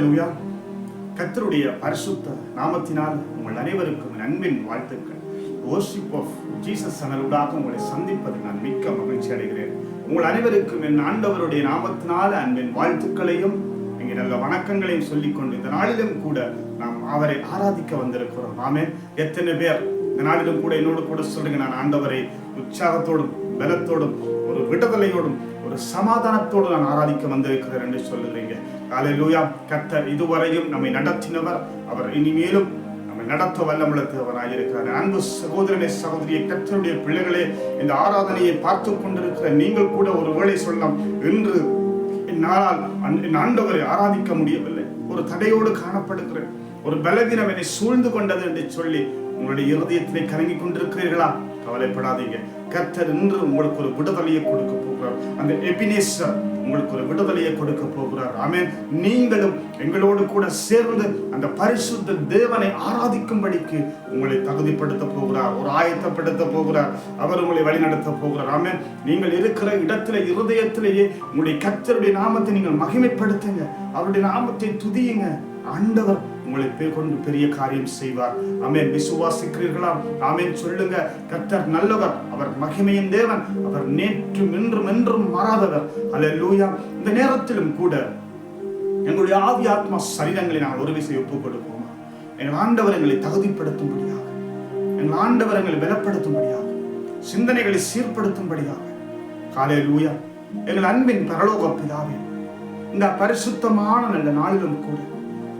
ஹல்லேலூயா. கர்த்தருடைய பரிசுத்த நாமத்தினால் உங்கள் அனைவருக்கும் அன்பின் வாழ்த்துக்கள். வொர்ஷிப் ஆஃப் ஜீசஸ் சேனலுடாக உங்களை சந்திப்பதில் நான் மிக்க மகிழ்ச்சி அடைகிறேன். உங்கள் அனைவருக்கும் என் ஆண்டவருடைய நாமத்தினால் அன்பின் வாழ்த்துக்களையும் இங்கே நல்ல வணக்கங்களையும் சொல்லிக்கொண்டு இந்த நாளிலும் கூட நாம் அவரை ஆராதிக்க வந்திருக்கிறோம். ஆமென். எத்தனை பேர் இந்த நாளிலும் கூட என்னோடு கூட சொல்லுங்க, நான் ஆண்டவரை உற்சாகத்தோடும் பலத்தோடும் ஒரு விடுதலையோடும் ஒரு சமாதானத்தோடு நான் ஆராதிக்க வந்திருக்கிறேன் என்று சொல்லுறீங்க. ஹல்லேலூயா. கர்த்தர் இதுவரையும் நம்மை நடத்தினவர், அவர் இனிமேலும் நம்மை நடத்த வல்லமுள்ள தேவனாய் இருக்கிறார். அன்பு சகோதரனே சகோதரியை, கர்த்தருடைய பிள்ளைகளே, இந்த ஆராதனையை பார்த்து கொண்டிருக்கிற நீங்கள் கூட ஒரு வேளை சொல்லலாம், இன்று என்னால் என் ஆண்டவரை ஆராதிக்க முடியவில்லை, ஒரு தடையோடு காணப்படுகிறேன், ஒரு பலவீனம் என்னை சூழ்ந்து கொண்டது என்று சொல்லி உங்களுடைய இருதயத்திலே கலங்கி கொண்டிருக்கிறீர்களா? கவலைப்படாதீங்க. கர்த்தர் இன்று உங்களுக்கு ஒரு விடுதலையை கொடுக்க போகிறார். அந்த எபினேசர் உங்களுக்கு ஒரு விடுதலையை கொடுக்க போகிறார். ஆமென். நீங்களும் எங்களோடு கூட சேர்ந்து அந்த பரிசுத்த தேவனை ஆராதிக்கும்படிக்கு உங்களை தகுதிப்படுத்த போகிறார், ஒரு ஆயத்தப்படுத்த போகிறார். அவர் உங்களை வழிநடத்த போகிறார். ஆமென். நீங்கள் இருக்கிற இடத்துல இருதயத்திலேயே உங்களுடைய கர்த்தருடைய நாமத்தை நீங்கள் மகிமைப்படுத்துங்க, அவருடைய நாமத்தை துதியுங்க. ஆண்டவர் உங்களை கொண்டு பெரிய காரியம் செய்வார். ஆமென். விசுவாசிக்கிறீர்களா? ஆமென் சொல்லுங்க. கர்த்தர் நல்லவர், அவர் மகிமையின் தேவன், அவர் நேற்றும் இன்றும் என்றும் மாறாதவர். ஹல்லேலூயா. இந்த நேரத்திலும் கூட எங்களுடைய ஆவி ஆத்மா சரீரங்களை நாங்கள் ஒரு விசை ஒப்புக் கொடுப்போமா? எங்கள் ஆண்டவர் எங்களை தகுதிப்படுத்தும்படியாக, எங்கள் ஆண்டவர் எங்களை பலப்படுத்தும்படியாக, சிந்தனைகளை சீர்படுத்தும்படியாக. ஹல்லேலூயா. எங்கள் அன்பின் பரலோக பிதாவே, இந்த பரிசுத்தமான நல்ல நாளிலும் கூட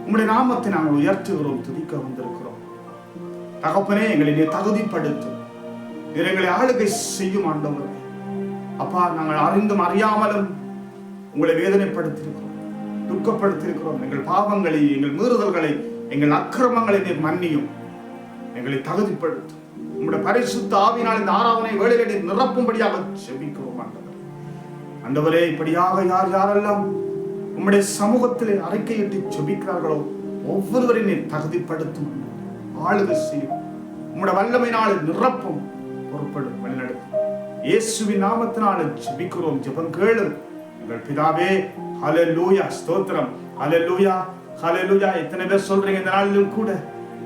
உங்களுடைய நாமத்தை நாங்கள் உயர்த்துகிறோம், துதிக்க வந்திருக்கிறோம். தகப்பனே, எங்களை நீ தகுதிப்படுத்தும், எங்களை ஆளுகை செய்யும் ஆண்டவரே. அப்பா, நாங்கள் அறிந்தும் அறியாமலும் உங்களை வேதனைப்படுத்தியிருக்கிறோம், துக்கப்படுத்தியிருக்கிறோம். எங்கள் பாவங்களை, எங்கள் மீறுதல்களை, எங்கள் அக்கிரமங்களை நீர் மன்னியும், எங்களை தகுதிப்படுத்தும். உங்களுடைய பரிசுத்த ஆவியினால் இந்த ஆராதனை வேளையிலே நிரப்பும்படியாக ஜெபிக்கிறோம் ஆண்டவரே. ஆண்டவரே, இப்படியாக யார் யாரெல்லாம் உம்முடைய சமூகத்திலே அறிக்கையிட்டு ஜெபிக்கிறார்களோ ஒவ்வொருவரையும் நீர் தகுதிப்படுத்தும், ஆளுகை செய்யும், உம்முடைய வல்லமையினால் நிரப்பும், பொறுப்படும், வழிநடத்தும். இயேசுவின் நாமத்தினால் ஜெபிக்கிறோம், ஜெபம் கேளும் எங்கள் பிதாவே. ஹல்லேலூயா. ஸ்தோத்திரம். ஹல்லேலூயா. ஹல்லேலூயா. எத்தனை பேர் சொல்றீங்க, இந்த நாளிலும் கூட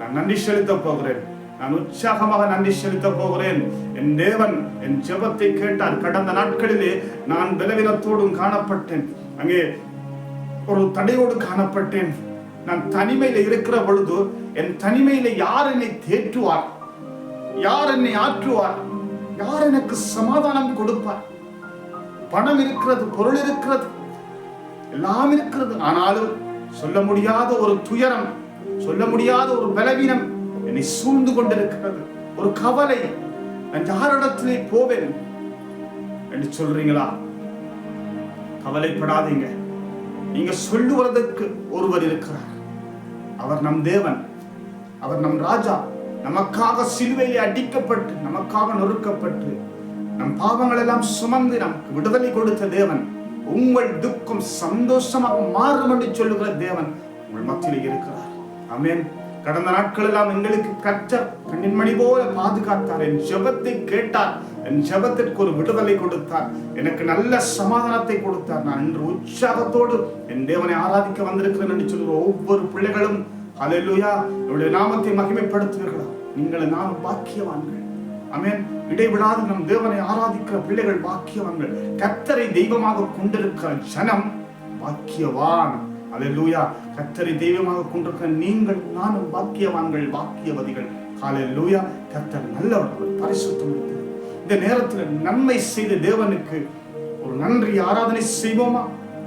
நான் நன்றி செலுத்த போகிறேன், நான் உற்சாகமாக நன்றி செலுத்த போகிறேன். என் தேவன் என் ஜெபத்தை கேட்டார். கடந்த நாட்களிலே நான் பலவீனத்தோடும் காணப்பட்டேன், அங்கே ஒரு தடையோடு காணப்பட்டேன். நான் தனிமையில இருக்கிற பொழுது என் தனிமையில யார் என்னை தேற்றுவார், யார் என்னை ஆற்றுவார், யார் எனக்கு சமாதானம் கொடுப்பார்? பணம் இருக்கிறது, பொருள் இருக்கிறது, எல்லாம் இருக்கிறது, ஆனாலும் சொல்ல முடியாத ஒரு துயரம், சொல்ல முடியாத ஒரு பலவீனம் என்னை சூழ்ந்து கொண்டிருக்கிறது, ஒரு கவலை. நான் யாரிடத்திலே போவேன் என்று சொல்றீங்களா? கவலைப்படாதீங்க. நீங்க சொல்லுவதற்கு ஒருவர் இருக்கிறார். அவர் நம் தேவன், அவர் நம் ராஜா. நமக்காக சிலுவையிலே அடிக்கப்பட்டு, நமக்காக நொறுக்கப்பட்டு, நம் பாவங்கள் எல்லாம் சுமந்து நமக்கு விடுதலை கொடுத்த தேவன், உங்கள் துக்கம் சந்தோஷமாக மாறும் என்று சொல்லுகிற தேவன் உங்கள் மத்தியிலே இருக்கிறார். ஆமென். கடந்த நாட்கள் எல்லாம் எங்களுக்கு கர்த்தர் கண்ணின் மணி போல பாதுகாத்தார். என் ஜெபத்தை கேட்டார், என் ஜெபத்திற்கு ஒரு விடுதலை கொடுத்தார், எனக்கு நல்ல சமாதானத்தை கொடுத்தார். நான் இன்று உற்சாகத்தோடு என் தேவனை ஆராதிக்க வந்திருக்கிறேன் என்று சொல்லுகிற ஒவ்வொரு பிள்ளைகளும் ஹல்லேலூயா என்னுடைய நாமத்தை மகிமைப்படுத்துவீர்களா? நீங்கள் நானும் பாக்கியவான்கள். ஆமென். இடைவிடாது நம் தேவனை ஆராதிக்கிற பிள்ளைகள் பாக்கியவான்கள். கர்த்தரை தெய்வமாக கொண்டிருக்கிற ஜனம் பாக்கியவான். ஹல்லேலூயா. கர்த்தரை தெய்வமாக கொண்டிருக்கிற நீங்கள் நானும் பாக்கியவான்கள், பாக்கியவதிகள். ஹல்லேலூயா. கர்த்தர் நல்லவர், அவர் பரிசுத்தம். இந்த நேரத்தில் நன்மை செய்த தேவனுக்கு ஒரு நன்றி ஆராதனை செய்வோமா?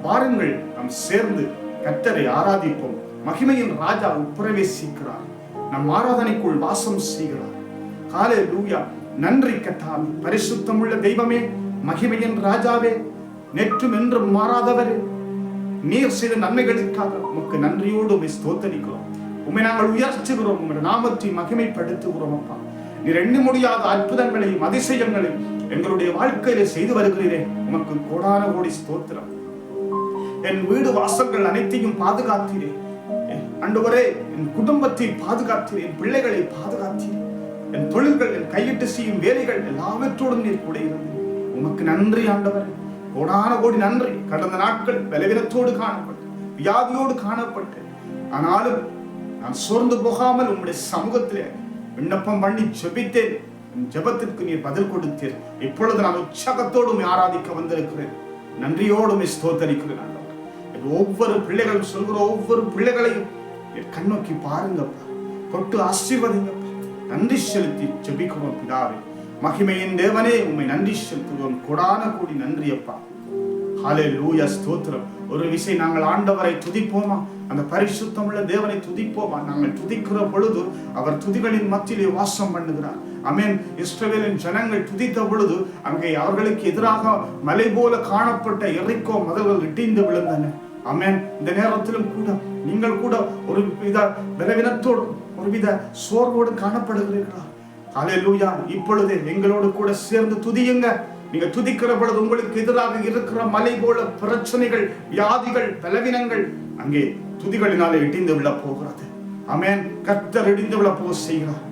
பாருங்கள், நாம் சேர்ந்து கர்த்தரை ஆராதிப்போம். மகிமையின் ராஜா பிரவேசிக்கிறார், நம் ஆராதனைக்குள் வாசம் செய்கிறார். ஹல்லேலூயா. நன்றி கர்த்தாவே, பரிசுத்தமுள்ள தெய்வமே, மகிமையின் ராஜாவே, நேற்றும் என்றும் மாறாதவரே, நீர் செய்த நன்மைகளுக்காக உமக்கு நன்றியோடு ஸ்தோத்தரிக்கிறோம். உம்மை நாங்கள் உயர்த்துகிறோம், உம்முடைய நாமத்தை மகிமைப்படுத்துகிறோம். அப்பா, நீர் எண்ண முடியாத அற்புதங்களையும் அதிசயங்களையும் எங்களுடைய வாழ்க்கையில செய்து வருகிறீரே, உமக்கு கோடான கோடி ஸ்தோத்திரம். என் வீடு வாசல்கள் அனைத்தையும் பாதுகாத்தீரே ஆண்டவரே, என் குடும்பத்தை பாதுகாத்தீரே, என் பிள்ளைகளை பாதுகாத்தீரே, என் தொழில்கள், என் கையிட்டு செய்யும் வேலைகள் எல்லாவற்றோடும் நீர் கூட இருந்தீர். உமக்கு நன்றி ஆண்டவர், கோடான கோடி நன்றி. கடந்த நாட்கள் பலவீனத்தோடு காணப்பட்டு வியாதியோடு காணப்பட்டேன். ஆனாலும் நான் சோர்ந்து போகாமல் உம்முடைய சமூகத்திலே விண்ணப்பம் பண்ணி ஜெபித்தேன். ஜெபத்திற்கு நீர் பதில் கொடுத்தீர். இப்பொழுது நான் உற்சாகத்தோடு ஆராதிக்க வந்திருக்கிறேன். நன்றியோடு ஸ்தோத்தரிக்கிறேன். ஒவ்வொரு பிள்ளைகளும் சொல்கிற ஒவ்வொரு பிள்ளைகளையும் கண்ணோக்கி பாருங்கப்பா, தொட்டு ஆசீர்வதிங்கப்பா. நன்றி செலுத்தி ஜெபிக்கிறோம் பிதாவே. மகிமையின் தேவனே, உம்மை நன்றி செலுத்துகிறோம். கொடான கூடி நன்றி அப்பா. ஹல்லேலூயா, ஸ்தோத்திரம். ஒரு விசை நாங்கள் ஆண்டவரை துதிப்போமா? அந்த பரிசுத்தமுள்ள தேவனை துதிப்போமா? நாங்கள் துதிக்கிற பொழுது அவர் துதிகளின் மத்தியிலே வாசம் பண்ணுகிறார். ஆமென். இஸ்ரவேலின் ஜனங்கள் துதித்த பொழுது அங்கே அவர்களுக்கு எதிராக மலை போல காணப்பட்ட எரிகோ மதில்கள் இடிந்து விழுந்தன. ஆமென். இந்த நேரத்திலும் கூட நீங்கள் கூட ஒரு வித பலவீனத்தோடு ஒருவித சோர்வோடு காணப்படுகிறீர்களா? ஹல்லேலூயா. இப்பொழுது எங்களோடு கூட சேர்ந்து துதியுங்க. நீங்க துதிக்கிற பொழுது உங்களுக்கு எதிராக இருக்கிற மலை போல பிரச்சனைகள், வியாதிகள், பலவீனங்கள் அங்கே துதிகளினாலே இடிந்து விழ போகிறது. ஆமென். கர்த்தர் இடிந்து விழ போக செய்கிறார்.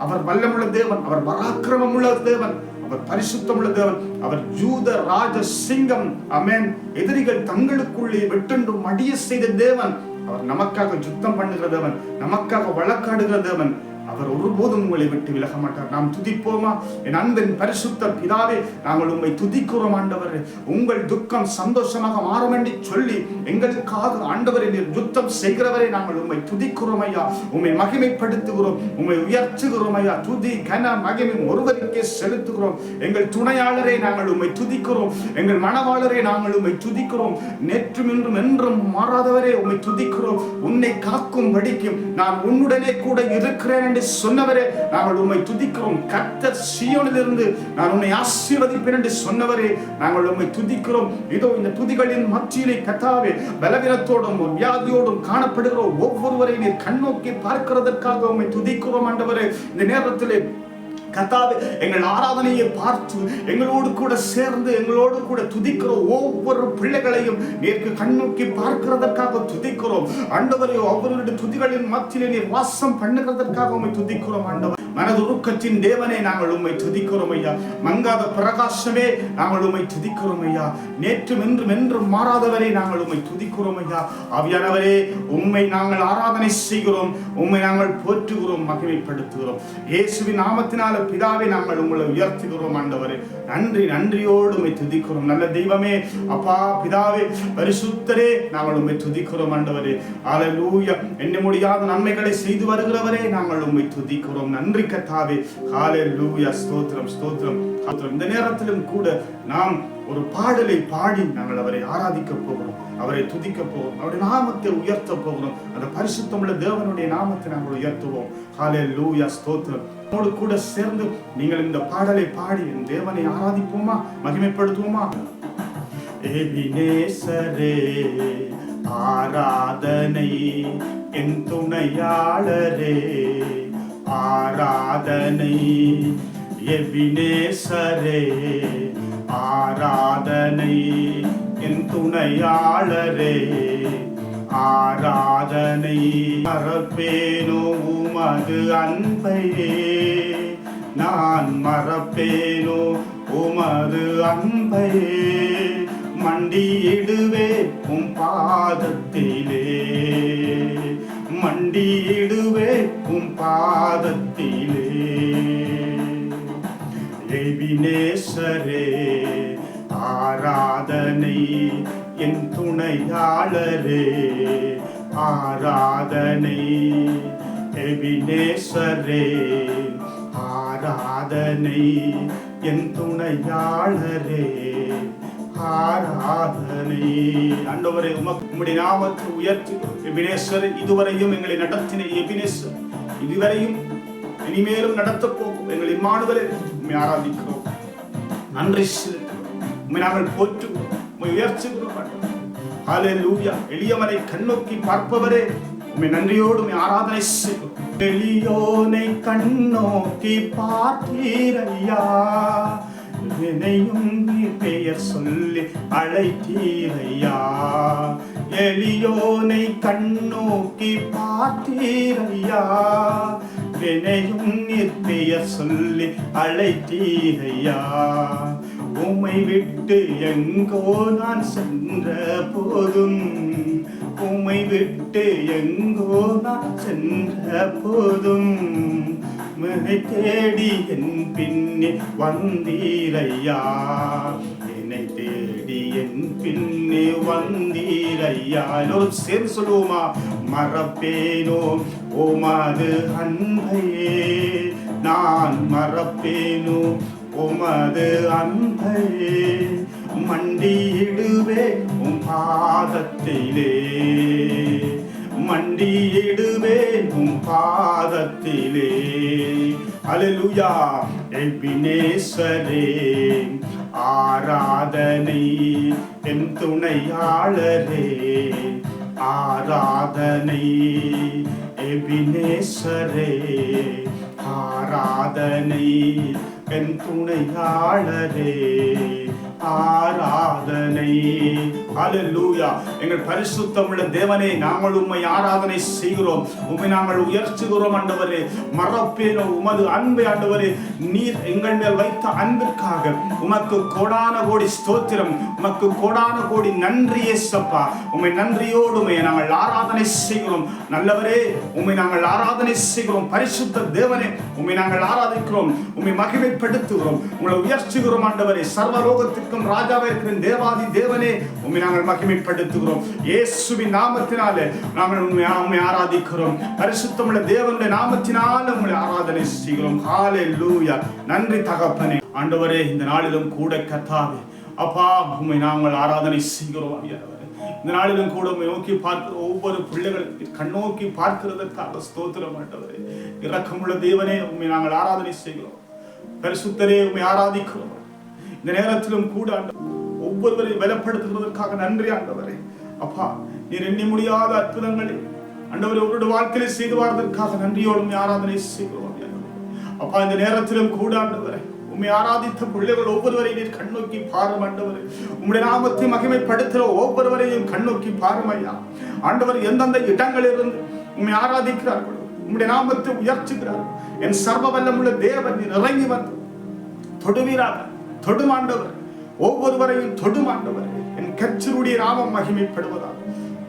அவர் வல்லமுள்ள தேவன், அவர் பராக்கிரமம் உள்ள தேவன், அவர் பரிசுத்தம் உள்ள தேவன், அவர் யூத ராஜ சிங்கம். ஆமென். எதிரிகள் தங்களுக்குள்ளே வெட்டென்று மடிய செய்த தேவன். அவர் நமக்காக யுத்தம் பண்ணுகிற தேவன், நமக்காக வழக்காடுகிற தேவன். அவர் ஒருபோதும் உங்களை விட்டு விலக மாட்டார். நாம் துதிப்போமா? என் அன்பின் பரிசுத்த பிதாவே, நாங்கள் உம்மை துதிக்கிறோம் ஆண்டவரே. உங்கள் துக்கம் சந்தோஷமாக மாறும் என்று சொல்லி எங்களுக்காக ஆண்டவரே நீர் யுத்தம் செய்கிறவரை நாங்கள் உம்மை துதிக்கிறோம் ஐயா. உம்மை மகிமைப்படுத்துகிறோம், உம்மை உயர்த்துகிறோம் ஐயா. துதி கன மகிமை ஒருவருக்கே செலுத்துகிறோம். எங்கள் துணையாளரை நாங்கள் உம்மை துதிக்கிறோம். எங்கள் மனவாளரை நாங்கள் உம்மை துதிக்கிறோம். நேற்றும் இன்றும் என்றும் மாறாதவரே உம்மை துதிக்கிறோம். உன்னை காக்கும் படிக்கும் நான் உன்னுடனே கூட இருக்கிறேன் என்று சொன்னவரே நாங்கள் உம்மை துதிக்கிறோம். கர்த்தர் சீயோனிலிருந்து நான் உன்னை ஆசீர்வதிப்பேன் என்று சொன்னவரே நாங்கள் உம்மை துதிக்கிறோம். இதோ இந்த துதிகளின் மத்தியிலே கர்த்தாவே, பலவீனத்தோடும் வியாதியோடும் காணப்படுகிற ஒவ்வொருவரை நீர் கண்ணோக்கி பார்க்கிறதற்காக உம்மை துதிக்கிறோம் ஆண்டவரே. இந்த நேரத்திலே கர்த்தாவே, எங்கள் ஆராதனையை பார்த்து எங்களோடு கூட சேர்ந்து எங்களோடு கூட துதிக்கிற ஒவ்வொரு பிள்ளைகளையும் நேருக்கு கண்ணோக்கி பார்க்கிறதற்காக துதிக்கிறோம் ஆண்டவரே. அவர்களுடைய துதிகளின் மத்தியிலே நீர் வாசம் பண்ணுகிறதற்காக உம்மை துதிக்கிறோம் ஆண்டவர். மனதுருக்கத்தின் தேவனே நாங்கள் உம்மை துதிக்கிறோம் ஐயா. மங்காத பிரகாசமே நாங்கள் உம்மை துதிக்கிறோம் ஐயா. நேற்றும் என்றும் என்றும் மாறாதவரே நாங்கள் உம்மை துதிக்கிறோம் ஐயா. ஆவியானவரே, உம்மை நாங்கள் ஆராதனை செய்கிறோம், உம்மை நாங்கள் போற்றுகிறோம், மகிமைப்படுத்துகிறோம். இயேசுவின் நாமத்தினால பிதாவே நாங்கள் உங்களை உயர்த்துகிறோம் ஆண்டவரே. நன்றி, நன்றியோடு உம்மை துதிக்கிறோம். நல்ல தெய்வமே, அப்பா பிதாவே, பரிசுத்தரே, நாங்கள் உம்மை துதிக்கிறோம் ஆண்டவரே. ஹல்லேலூயா. எண்ண முடியாத நன்மைகளை செய்து வருகிறவரே நாங்கள் உம்மை துதிக்கிறோம். நன்றி கர்த்தாவே. ஹல்லேலூயா. ஸ்தோத்திரம், ஸ்தோத்திரம். இந்த நேரத்திலும் கூட நாம் ஒரு பாடலை பாடி நாங்கள் அவரை ஆராதிக்க போகிறோம், அவரை துதிக்க போகிறோம், அவருடைய நாமத்தை உயர்த்த போகிறோம். அந்த பரிசுத்தமுள்ள தேவனுடைய நாமத்தை நாங்கள் உயர்த்துவோம். ஹல்லேலூயா, ஸ்தோத்திரம். நம்மோடு கூட சேர்ந்து நீங்கள் இந்த பாடலை பாடி என் தேவனை ஆராதிப்போமா, மகிமைப்படுத்துவோமா? எபினேசரே ஆராதனை, என் துணையாளரே ஆராதனை. எபினேசரே ஆராதனை, என் துணையாளரே ஆராதனை. மறப்பேனோ உமது அன்பையே, நான் மறப்பேனோ உமது அன்பையே. மண்டியிடுவே உம் பாதத்திலே, மண்டியிடுவே உம் பாதத்திலே. எபினேசரே ஆராதனை, என் துணையாளரே ஆராதனை. எபினேசரே ஆராதனை, என் துணையாளரே ஆராதனை. ஆண்டவரே, உம்முடைய நாமத்தை உயர்த்தி எபினேசர், இதுவரையும் எங்களை நடத்தின எபினேசர், இதுவரையும் இனிமேலும் நடத்த போகும் எங்கள் இம்மானுவேலே உம்மை ஆராதிக்கிறோம், நன்றி செலுத்துகிறோம், உம்மை நாங்கள் போற்றுகிறோம், உம்மை உயர்த்துகிறோம். ஹல்லேலூயா. எளியவனை கண்ணோக்கி பார்ப்பவரே உம்மை நன்றியோடு உம்மை ஆராதனை செய்கிறோம். எளியோனை கண்ணோக்கி பார்த்தீரையா, என்னையும் நீர் பெயர் சொல்லி அழைத்தீரையா. எளியோனை கண்ணோக்கி பார்த்தீரையா, என்னையும் நீர் பெயர் சொல்லி அழைத்தீரையா. உம்மை விட்டு எங்கோ நான் சென்ற போதும், உம்மை விட்டு எங்கோ நான் சென்ற போதும், என்னை தேடி என் பின்னே வந்தீரையா, என்னை தேடி என் பின்னே வந்தீரையா. எல்லோரும் சேர்ந்து சொல்லுவோமா? மறப்பேனோ உமது அன்பையே, நான் மறப்பேனோ உமது அன்பையே, மண்டியிடுவே உம் பாதத்திலே, மண்டியிடுவே உம் பாதத்திலே. அல்லேலூயா. எபினேசரே ஆராதனை, என் துணையாளரே ஆராதனை, எபினேசரே ஆராதனை, என் துணையாளரே ஆராதனை. அல்லேலூயா. எங்கள் பரிசுத்தமுள்ள தேவனே, நாங்கள் உம்மை ஆராதனை செய்கிறோம், உம்மை நாங்கள் உயர்த்துகிறோம் ஆண்டவரே. மறப்பேனோ உமது அன்பை ஆண்டவரே, நீர் எங்கள் மேல் வைத்த அன்பிற்காக உமக்கு கோடான கோடி ஸ்தோத்திரம், உமக்கு கோடான கோடி நன்றி இயேசப்பா. உம்மை நன்றியோடு உம்மை நாங்கள் ஆராதனை செய்கிறோம். நல்லவரே, உம்மை நாங்கள் ஆராதனை செய்கிறோம். பரிசுத்த தேவனே, உம்மை நாங்கள் ஆராதிக்கிறோம், உம்மை மகிமைப்படுத்துகிறோம், உங்களை உயர்த்துகிறோம் ஆண்டவரே. சர்வலோகத்திற்கும் ராஜாவே இருக்கிற தேவாதி தேவனே, உம்மை நாங்கள் மகிமைப்படுத்துகிறோம். இயேசுவின் நாமத்தினாலே நாங்கள் உம்மை ஆராதிக்கிறோம். பரிசுத்தமுள்ள தேவனுடைய நாமத்தினாலே உம்மை ஆராதனை செய்கிறோம். ஹல்லேலூயா. நன்றி தகப்பனே. ஆண்டவரே, இந்த நாளிலும் கூட கர்த்தாவே அப்பா உம்மை நாங்கள் ஆராதனை செய்கிறோம். இந்த நாளிலும் கூட உம்மை நோக்கி பார்க்கிற ஒவ்வொரு பிள்ளைகளுக்கு கண்ணோக்கி பார்க்கிறதற்காக ஸ்தோத்திரம் ஆண்டவரே. இரக்கமுள்ள தேவனே, உம்மை நாங்கள் ஆராதனை செய்கிறோம். பரிசுத்தரே, உம்மை ஆராதிக்கிறோம். இந்த நேரத்திலும் கூட ஒவ்வொருவரையும் பலப்படுத்துவதற்காக நன்றி ஆண்டவரே. அப்பா, நீர் எண்ணி முடியாத அற்புதங்களை ஆண்டவரே ஒருவருடைய வாழ்க்கையில செய்து வாழ்வதற்காக நன்றியோடு ஆராதனை செய்கிறோம். அப்பா, இந்த நேரத்திலும் கூட ஆண்டவரே உம்மை ஆராதித்த பிள்ளைகள் ஒவ்வொருவரையும் நீர் கண்ணோக்கி பாரும் ஆண்டவரே. உம்முடைய நாமத்தை மகிமைப்படுத்துகிற ஒவ்வொருவரையும் கண்ணோக்கி பாரும் ஐயா. ஆண்டவர் எந்தெந்த இடங்களிலிருந்து உம்மை ஆராதிக்கிறார்கள், உம்முடைய நாமத்தை உயர்த்துகிறார்கள், என் சர்வ வல்லமுள்ள தேவன் நீர் இறங்கி வந்து தொடுவீராக. தொடுமாண்டவர், ஒவ்வொருவரையும் தொடுமாண்டவர். என் கர்த்தருடைய நாமம் மகிமைப்படுவதாக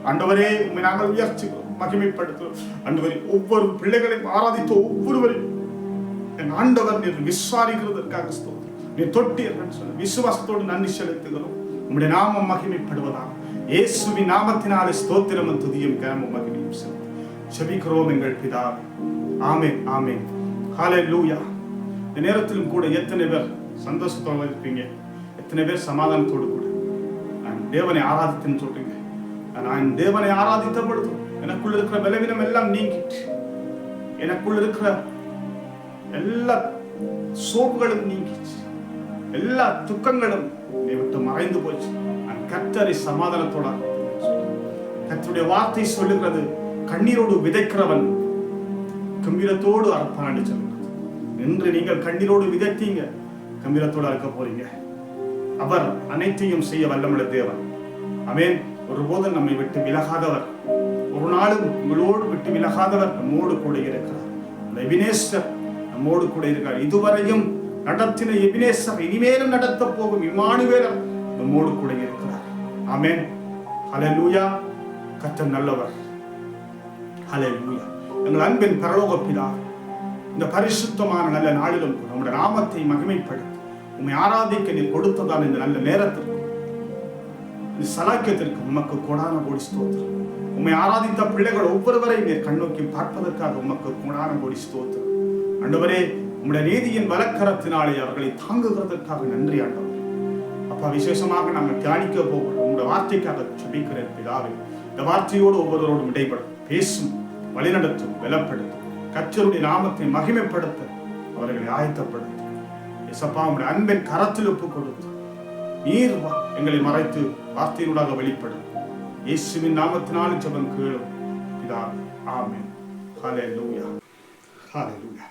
ஆண்டவரே உம்மை நாங்கள் உயர்த்துகிறோம், மகிமைப்படுத்துகிறோம். ஆண்டவரே, ஒவ்வொரு பிள்ளைகளையும் ஆராதித்த ஒவ்வொருவரையும் என் ஆண்டவர் நீர் விசாரிக்கிறதற்காக ஸ்தோத்திரம். நீர் தொட்டீர்கள் சொல்ல விசுவாசத்தோடு நன்றி செலுத்துகிறோம். உம்முடைய நாமம் மகிமைப்படுவதாக. இயேசுவின் நாமத்தினாலே ஸ்தோத்திரமும் துதியும் கனமும் மகிமையும் செலுத்தி ஜெபிக்கிறோம் எங்கள் பிதாவே. ஆமென், ஆமென். ஹல்லேலூயா. இந்த நேரத்திலும் கூட எத்தனை பேர் சந்தோஷத்தோடு இருப்பீங்க? எத்தனை பேர் சமாதானத்தோடு கூட நான் தேவனை ஆராதித்தேன்னு சொல்றீங்க? நான் தேவனை ஆராதித்த பொழுது எனக்குள்ள இருக்கிற பலவீனம் எல்லாம் நீங்கிட்டு, எனக்குள்ள இருக்கிற எல்லா சோப்புகளும் நீங்கிச்சு, எல்லா துக்கங்களும் என்னை விட்டு மறைந்து போச்சு. நான் கர்த்தரை சமாதானத்தோட, கர்த்தருடைய வார்த்தை சொல்லுகிறது, கண்ணீரோடு விதைக்கிறவன் கம்பீரத்தோடு அறுப்பான் சொல்லுகிறது. என்று நீங்கள் கண்ணீரோடு விதைத்தீங்க, கம்பீரத்தோடு அறுக்க போறீங்க. அவர் அனைத்தையும் செய்ய வல்லமுள்ள தேவன். ஆமென். ஒருபோதும் நம்மை விட்டு விலகாதவர், ஒரு நாளும் உங்களோடு விட்டு விலகாதவர் நம்மோடு கூட இருக்கிறார். அந்த எபினேசர் நம்மோடு கூட இருக்கிறார். இதுவரையும் நடத்தின எபினேசர் இனிமேலும் நடத்த போகும் இம்மானுவேலர் நம்மோடு கூட இருக்கிறார். ஆமென். ஹல்லேலூயா. கர்த்தர் நல்லவர். ஹல்லேலூயா. எங்கள் அன்பின் பரலோக பிதாவே, இந்த பரிசுத்தமான நல்ல நாளிலும் நம்முடைய நாமத்தை மகிமைப்படுத்தி உம்மை ஆராதிக்க நீர் கொடுத்ததால் இந்த நல்ல நேரத்திற்கு, இந்த சலாக்கியத்திற்கு உமக்கு கோடான கோடி ஸ்தோத்திரம். உம்மை ஆராதித்த பிள்ளைகள் ஒவ்வொருவரையும் நீர் கண்ணோக்கி பார்ப்பதற்காக உமக்கு கோடான கோடி ஸ்தோத்திரம். ஆண்டவரே, உம்முடைய நீதியின் வலக்கரத்தினாலே அவர்களை தாங்குகிறதற்காக நன்றி ஆண்டவரே. அப்பா, விசேஷமாக நாங்கள் தியானிக்க போகிறோம் உங்களுடைய வார்த்தைக்காக ஜெபிக்கிறேன் பிதாவே. இந்த வார்த்தையோடு ஒவ்வொருவரோடும் இடைப்படும், பேசும், வழிநடத்தும், பலப்படுத்தும். கர்த்தருடைய நாமத்தை மகிமைப்படுத்த அவர்களை ஆயத்தப்படுத்தும். இயேசப்பா, உம்முடைய அன்பின் கரத்தில் ஒப்புக் கொடுத்து நீர் எங்களை மறைத்து வார்த்தையினூடாக வெளிப்படும். இயேசுவின் நாமத்தினால் ஜெபம் கேளும் பிதாவே. ஆமென். ஹல்லேலூயா. ஹல்லேலூயா.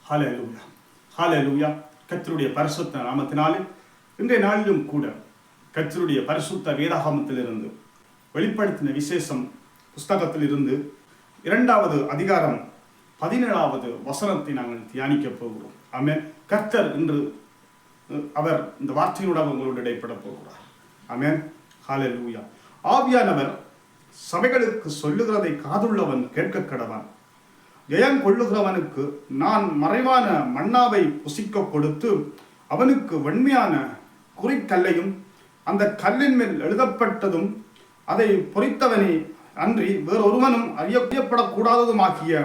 ஹல்லேலூயா. ஹல்லேலூயா. கர்த்தருடைய பரிசுத்த நாமத்தினாலே இன்றைய நாளிலும் கூட கர்த்தருடைய பரிசுத்த வேதாகமத்திலிருந்து வெளிப்படுத்தின விசேஷம் புஸ்தகத்தில் இருந்து 2வது அதிகாரம் 17வது வசனத்தை நாங்கள் தியானிக்க போகிறோம். ஆமென். கர்த்தர் இன்று அவர் இந்த வார்த்தையோட உங்களோடு இடைப்பட போகிறார். ஆமென். ஹல்லேலூயா. ஆவியானவர் சபைகளுக்கு சொல்லுகிறதை காதுள்ளவன் கேட்க கடவன். ஜெயம் கொள்ளுகிறவனுக்கு நான் மறைவான மன்னாவை புசிக்க கொடுத்து அவனுக்கு வெண்மையான குறிக்கல்லையும் அந்த கல்லின் மேல் எழுதப்பட்டதும் அதை பொறித்தவனே அன்றி வேறொருவனும் அறியப்படக்கூடாததுமாகிய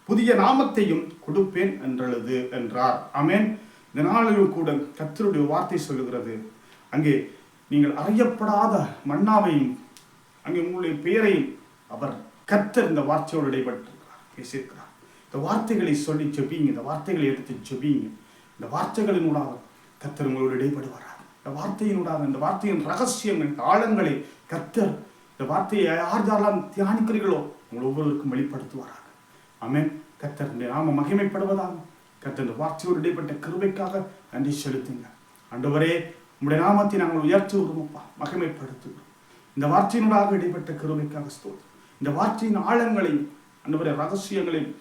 புதிய நாமத்தையும் கொடுப்பேன் என்றெழுது என்றார். ஆமென். இந்த நாளிலும் கூட கர்த்தருடைய வார்த்தை சொல்லுகிறது, அங்கே நீங்கள் அறியப்படாத மன்னாவையும் அங்கே உங்களுடைய பெயரையும் அவர் கர்த்தர் இந்த வார்த்தையோடு இடைப்பட்டிருக்கிறார், பேசியிருக்கிறார். இந்த வார்த்தைகளை சொல்லி ஜெபிங்க, இந்த வார்த்தைகளை எடுத்து ஜெபிங்க. இந்த வார்த்தைகளினூடாக கர்த்தர் உங்களோடு இடைப்படுவார். இந்த வார்த்தையினூடாக இந்த வார்த்தையின் ரகசியங்கள் ஆழங்களை கர்த்தர் இந்த வார்த்தையை யார் யாரெல்லாம் தியானிக்கிறீர்களோ உங்கள் ஒவ்வொருவருக்கும் வெளிப்படுத்துவாராக. ஆமென். கர்த்தருடைய நாம மகிமைப்படுவதாக. கர்த்தர் இந்த வார்த்தையோடு இடைப்பட்ட கிருபைக்காக நன்றி செலுத்துங்க. ஆண்டவரே, உங்களுடைய நாமத்தை நாங்கள் உயர்த்துகிறோம், மகிமைப்படுத்துகிறோம். இந்த வார்த்தையினூடாக இடைப்பட்ட கிருபைக்காக ஸ்தோத்திரம். இந்த வார்த்தையின் ஆழங்களையும் ஆண்டவரே ரகசியங்களையும்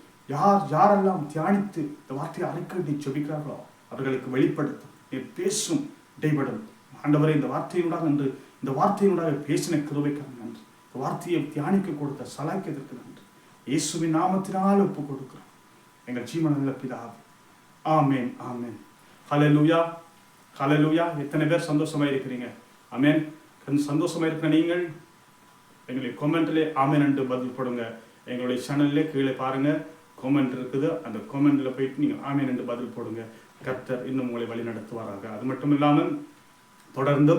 யாரெல்லாம் தியானித்து இந்த வார்த்தையை அறிக்கை ஜெபிக்கிறார்களோ அவர்களுக்கு வெளிப்படுத்தும், பேசும், இடைப்படும். ஆண்டவரே, இந்த வார்த்தையினூடாக என்று இந்த வார்த்தையினூடாக பேசின கிருபைக்காக நன்றி. இந்த வார்த்தையை தியானிக்க கொடுத்த சலாக்கியதற்கு நன்றி. இயேசுவின் நாமத்தினால் ஒப்பு கொடுக்கிறோம் எங்கள் ஜீவனுள்ள பிதாவே. ஆமென். ஆமென். ஹல்லேலூயா. ஹல்லேலூயா. எத்தனை பேர் சந்தோஷமா இருக்கிறீங்க? ஆமென். சந்தோஷமா இருக்கிற நீங்கள் எங்களுடைய கமெண்ட்ல ஆமென் என்று பதில் போடுங்க. எங்களுடைய சேனல்ல கீழே பாருங்க, கமெண்ட் இருக்குது. அந்த கமெண்ட்ல போயிட்டு நீங்க ஆமென் என்று பதில் போடுங்க. கர்த்தர் இன்னும் உங்களை வழி நடத்துவாராக. அது மட்டும் இல்லாமல் தொடர்ந்து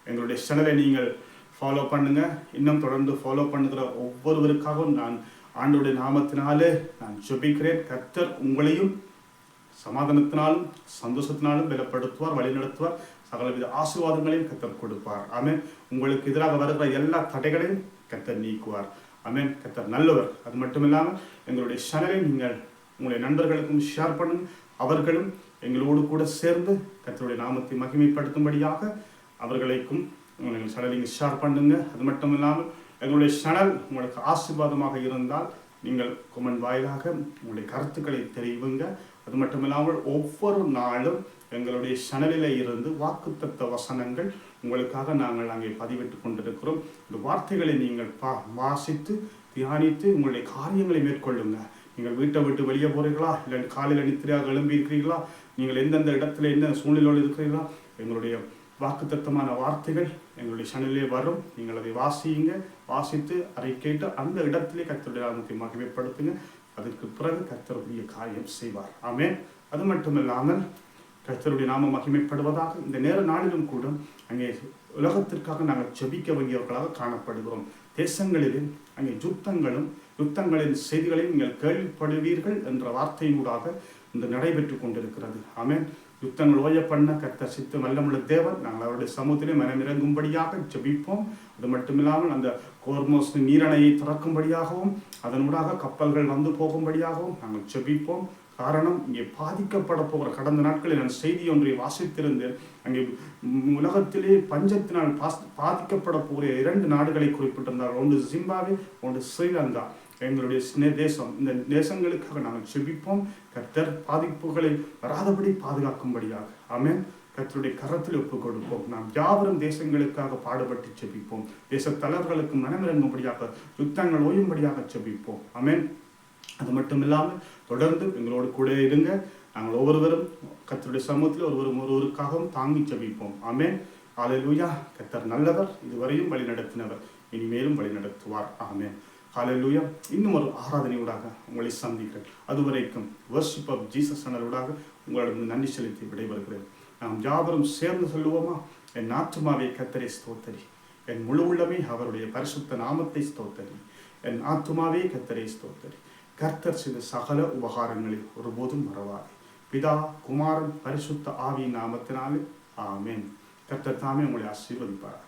எங்களுடைய சேனலை நீங்கள் ஃபாலோ பண்ணுங்க. இன்னும் தொடர்ந்து ஃபாலோ பண்ணுகிற ஒவ்வொருவருக்காகவும் நான் ஆண்டவருடைய நாமத்தினாலே நான் ஜெபிக்கிறேன். கர்த்தர் உங்களையும் சமாதானத்தினாலும் சந்தோஷத்தினாலும் பலப்படுத்துவார், வழிநடத்துவார். சகலவித ஆசீர்வாதங்களையும் கர்த்தர் கொடுப்பார். ஆமென். உங்களுக்கு எதிராக வருகிற எல்லா தடைகளையும் கர்த்தர் நீக்குவார். ஆமென். கர்த்தர் நல்லவர். அது மட்டும் இல்லாமல் எங்களுடைய சேனலை நீங்கள் உங்களுடைய நண்பர்களுக்கும் ஷேர் பண்ணுங்க. அவர்களும் எங்களோடு கூட சேர்ந்து கர்த்தருடைய நாமத்தை மகிமைப்படுத்தும்படியாக அவர்களுக்கும் உங்களுடைய சேனலை ஷேர் பண்ணுங்க. அது மட்டும் இல்லாமல் எங்களுடைய சேனல் உங்களுக்கு ஆசீர்வாதமாக இருந்தால் நீங்கள் கமெண்ட் வாயிலாக உங்களுடைய கருத்துக்களை தெரிவிங்க. அது மட்டும் இல்லாமல் ஒவ்வொரு நாளும் எங்களுடைய சேனலில் இருந்து வாக்குத்தத்த வசனங்கள் உங்களுக்காக நாங்கள் அங்கே பதிவிட்டு கொண்டிருக்கிறோம். இந்த வார்த்தைகளை நீங்கள் வாசித்து தியானித்து உங்களுடைய காரியங்களை மேற்கொள்ளுங்க. நீங்கள் வீட்டை விட்டு வெளியே போகிறீர்களா, இல்லை காலையில் நித்திரையாக எழும்பி இருக்கிறீர்களா, நீங்கள் எந்தெந்த இடத்துல எந்த சூழ்நிலையோடு இருக்கிறீர்களா, எங்களுடைய வாக்குத்தத்தமான வார்த்தைகள் எங்களுடைய சேனலிலே வரும். நீங்கள் அதை வாசித்து அதை கேட்டு அந்த இடத்திலே கர்த்தருடைய நாமத்தை மகிமைப்படுத்துங்க. அதற்கு பிறகு கர்த்தருடைய காரியம் செய்வார். ஆமென். அது மட்டும் இல்லாமல் கர்த்தருடைய நாம மகிமைப்படுவதாக இந்த நேர நாளிலும் கூட அங்கே உலகத்திற்காக நாங்கள் ஜெபிக்க வேண்டியவர்களாக காணப்படுகிறோம். தேசங்களிலே அங்கே யுத்தங்களின் செய்திகளை நீங்கள் கேள்விப்படுவீர்கள் என்ற வார்த்தையினூடாக இந்த நடைபெற்று கொண்டிருக்கிறது. ஆமென். யுத்தங்கள் ஓய பண்ண கர்த்தர் சித்தம் வல்லமுள்ள தேவன். நாங்கள் அவருடைய சமூகத்திலே மனமிறங்கும்படியாக ஜெபிப்போம். அது மட்டுமில்லாமல் அந்த கோர்மோஸ் நீரணையை திறக்கும்படியாகவும் அதனூடாக கப்பல்கள் வந்து போகும்படியாகவும் நாங்கள் ஜெபிப்போம். காரணம், இங்கே பாதிக்கப்பட போகிற கடந்த நாட்களில் நான் செய்தி ஒன்றை வாசித்திருந்தேன். அங்கே உலகத்திலே பஞ்சத்தினால் பாதிக்கப்பட போகிற 2 நாடுகளை குறிப்பிட்டிருந்தார். ஒன்று ஜிம்பாப்வே, ஒன்று ஸ்ரீலங்கா. எங்களுடைய தேசம், இந்த தேசங்களுக்காக நாங்கள் ஜெபிப்போம். கர்த்தர் பாதிப்புகளை வராதபடி பாதுகாக்கும்படியாக. ஆமென். கர்த்தருடைய கரத்தில் ஒப்புக் கொடுப்போம். நாம் யாவரும் தேசங்களுக்காக பாடுபட்டு ஜெபிப்போம். தேச தலைவர்களுக்கு மனமிறங்கும்படியாக, யுத்தங்கள் ஓயும்படியாக ஜெபிப்போம். ஆமென். அது மட்டும் இல்லாமல் தொடர்ந்து எங்களோடு கூட இருங்க. நாங்கள் ஒவ்வொருவரும் கர்த்தருடைய சமூகத்தில் ஒருவருக்காகவும் தாங்கி ஜெபிப்போம். ஆமென். ஹல்லேலூயா. கர்த்தர் நல்லவர், இதுவரையும் வழி நடத்தினவர், இனிமேலும் வழி நடத்துவார். ஆமென். ஹல்லேலூயா. இன்னும் ஒரு ஆராதனையூடாக உங்களை சந்திக்கிறேன். அதுவரைக்கும் வர்ஷிப் ஆஃப் ஜீசஸ் சேனலூடாக உங்களிடம் நன்றி செலுத்தி விடைபெறுகிறேன். நாம் யாவரும் சேர்ந்து சொல்லுவோமா? என் ஆத்துமாவை கர்த்தரை ஸ்தோத்தரி, என் முழு உள்ளமே அவருடைய பரிசுத்த நாமத்தை ஸ்தோத்தரி. என் ஆத்துமாவே கர்த்தரை ஸ்தோத்தரி. கர்த்தர் செய்த சகல உபகாரங்களை ஒருபோதும் மறவாதே. பிதா, குமாரன், பரிசுத்த ஆவியின் நாமத்தினாலே ஆமென். கர்த்தர் தாமே உங்களை ஆசீர்வதிப்பாராக.